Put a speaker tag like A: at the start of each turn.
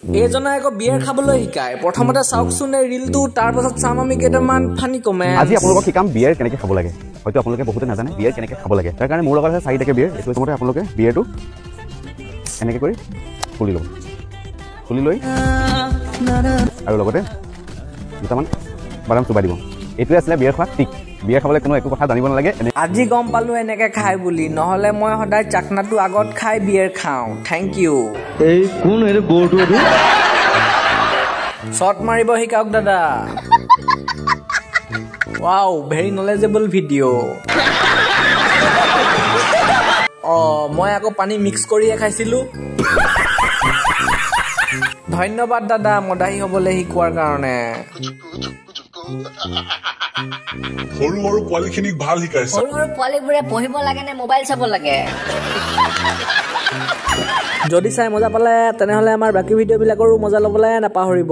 A: এজনে আকৌ বিয়াৰ খাবলৈ শিকায় প্ৰথমতে চাওকচোন এই ৰিলটো তাৰ পাছত চাম আমি কেইটামান ফানি কমেন্ট
B: আজি আপোনালোকক শিকাম বিয়াৰ কেনেকৈ খাব লাগে হয়তো আপোনালোকে বহুতে নাজানে বিয়াৰ কেনেকৈ খাব লাগে তাৰ কাৰণে মোৰ লগত আছে 4টাকে বিয়াৰ এইটো প্ৰথমতে আপোনালোকে বিয়াৰটো এনেকৈ কৰি খুলি ল'ব খুলি লৈ আৰু লগতে দুটামান বাদাম চুবাই দিব এইটোৱে আছিলে বিয়াৰ খোৱা টিক বিয়াৰ খাবলৈ কোনো একো কথা জানিব নালাগে
A: আজি গম পালো এনেকৈ খাই বুলি নহলে মই সদায় চাকনাটো আগত খাই বিয়াৰ খাওঁ থেংক ইউ
C: এই কোন এৰে বৰ্ডটো এটো
A: শট মাৰিব শিকাওক দাদা ওয়াও ভেৰি নলেজেবল ভিডিঅ মই আকৌ পানী মিক্স কৰিয়ে খাইছিলো ধন্যবাদ দাদা মদাহী হ'বলৈ শিকোৱাৰ কাৰণে
D: সৰু সৰু পোৱালিখিনিক ভাল শিকাইছে
E: সৰু সৰু পোৱালিবোৰে পঢ়িব লাগে নে মোবাইল চাব লাগে
A: যদি চাই মজা পালে তেনেহলে আমাৰ বাকি ভিডিঅ'বিলাকৰো মজা ল'বলৈ নাপাহৰিব